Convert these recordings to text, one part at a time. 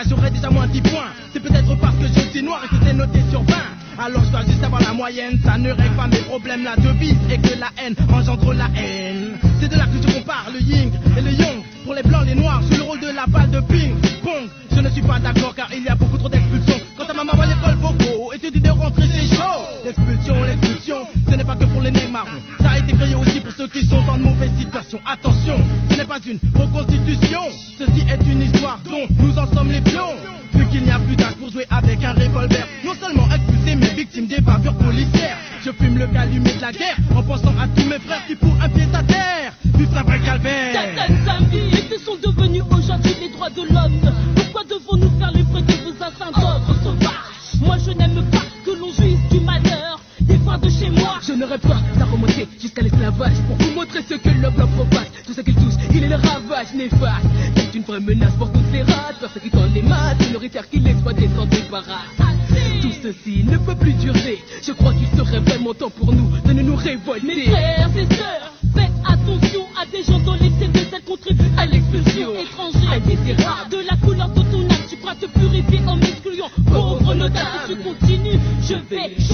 j'aurais déjà moins 10 points. C'est peut-être parce que je suis noir et que c'est noté sur 20. Alors je dois juste avoir la moyenne, ça ne règle pas mes problèmes. La devise est que la haine engendre la haine. C'est de là que je compare le yin et le yang. Pour les blancs, les noirs, sous le rôle de la balle de ping-pong. Je ne suis pas d'accord car il y a beaucoup trop d'expulsions. Quand ta maman va à l'école, bobo, et tu dis de rentrer, c'est chaud. L'expulsion, ce n'est pas que pour les nez marrons. Ça a été créé aussi pour ceux qui sont dans de mauvaises situations. Attention, ce n'est pas une reconstitution. Ceci est une histoire dont nous en sommes les pions. Vu qu'il n'y a plus d'âge pour jouer avec un revolver. Non seulement expulser mes victimes des bavures policières. Je fume le calumet de la guerre en pensant à tous mes frères qui pour un pied à terre vivent un vrai calvaire. Certaines amis, que sont devenus aujourd'hui les droits de l'homme? Pourquoi devons-nous faire les frais de vos instincts d'ordre sauvage? Moi je n'aime pas que l'on jouisse du malheur des fois de chez moi. Je n'aurais pas à remonter jusqu'à l'esclavage pour vous montrer ce que le blanc propage. Tout ce qu'il touche, il est le ravage néfaste. C'est une vraie menace pour toutes les races, persécutant les masses minoritaires qui l'exploitent et s'en débarrassent. Tout ceci ne peut plus durer. Je crois qu'il serait vraiment temps pour nous de nous révolter. Mes frères et sœurs, faites attention à des gens dont les cervelles contribuent à l'expulsion étrangère. Indésirable de la couleur de ton âme, tu crois te purifier en m'excluant. Pauvre notable, si tu continues, je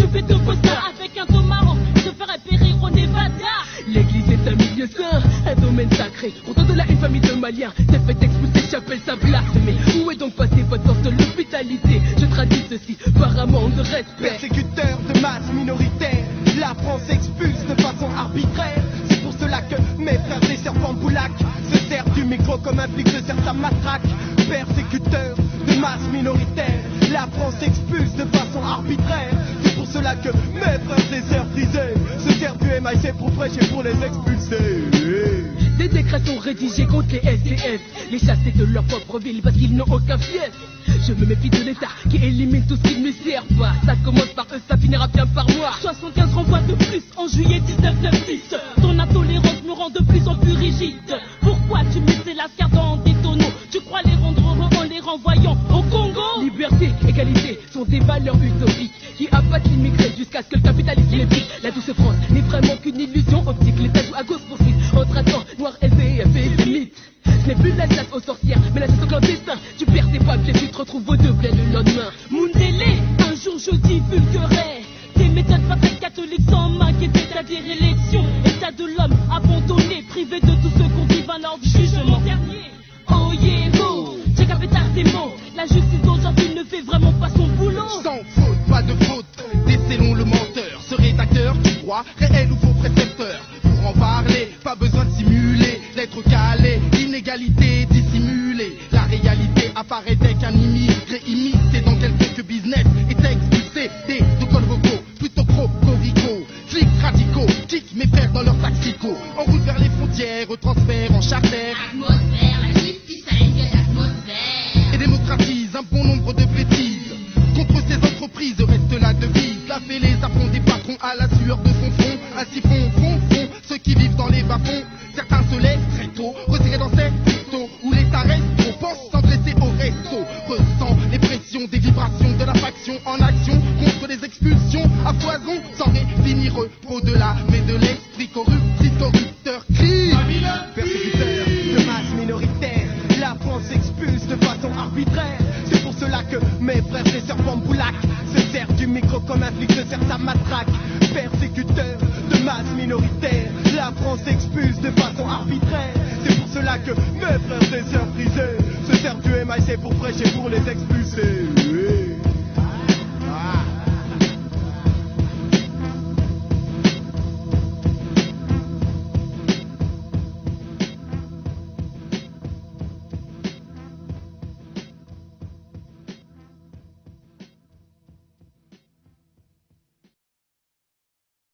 vais te poster avec un dos marrant. Je ferai périr au Nevada. L'église est un milieu saint, un domaine sacré. Pourtant de là une famille de Maliens s'est fait expulser, j'appelle ça blasphémé. Où est donc passé votre sens de l'hospitalité? Je traduis ceci par un manque de respect. Persécuteur de masse minoritaire, la France expulse de façon arbitraire. C'est pour cela que mes frères des serpents boulac se servent du micro comme un flic se sert sa matraque. Persécuteur de masse minoritaire, la France expulse de façon arbitraire. C'est pour cela que mes frères des sœurs frisés se servent du MIC pour prêcher pour les expulser. Des décrets sont rédigés contre les SDF, les chasser de leur propre ville parce qu'ils n'ont aucun fief. Je me méfie de l'État qui élimine tout ce qui ne me sert pas. Ça commence par eux, ça finira bien par moi. 75 renvois de plus en juillet 1996. Ton intolérance me rend de plus en plus rigide. Pourquoi tu mets la carte dans des tonneaux? Tu crois les rendre heureux en les renvoyant au Congo? Liberté, égalité sont des valeurs utopiques qui abattent l'immigré jusqu'à ce que le capitalisme les pique. La douce France n'est vraiment qu'une illusion optique. L'État joue à gauche poursuite en traitant noir SDF et des mythes. Ce n'est plus la chasse aux sorcières, mais la chasse au clandestin. Tu perds tes papiers, tu te retrouves au deux blés le lendemain. Mundele, un jour je divulguerai des méthodes pas très catholiques sans m'inquiéter, c'est-à-dire élection, état de l'homme abandonné, privé de tout ce qu'on dit va leur jugement dernier. Oh yeah, oh, j'ai capé tes mots. La justice d'aujourd'hui ne fait vraiment pas son boulot. Sans faute, pas de faute, décellons le menteur. Ce rédacteur, tu crois, réel ou faux précepteur? Pour en parler, pas besoin de simuler, d'être calé, l'inégalité dissimulée. La réalité apparaît dès qu'un immigré imité dans quelques business est expulsé des de cols vocaux, plutôt cocorico. Flics radicaux, kick mes frères dans leurs taxicos. En route vers les frontières, transfert en charter. Atmosphère, la justice a une atmosphère. Et démocratise un bon nombre de bêtises. Contre ces entreprises reste la devise. La fait les affronts des patrons à la sueur de son front. Ainsi font ceux qui vivent dans les bas-fonds. Certains se lèvent très tôt, retirés dans ces ghettos où l'État reste trop, pense s'adresser au resto. Ressent les pressions des vibrations de la faction en action contre les expulsions à foison. Sans finir au-delà, mais de l'esprit corrupt, si corrupteur crie. Persécuteur de masse minoritaire, la France expulse de façon arbitraire. C'est pour cela que mes frères des serpents boulac se servent du micro comme un flic se sert sa matraque. Persécuteur de masse minoritaire, la France expulse de façon arbitraire. C'est pour cela que mes frères des sœurs frisés se servent du MIC pour prêcher pour les expulser.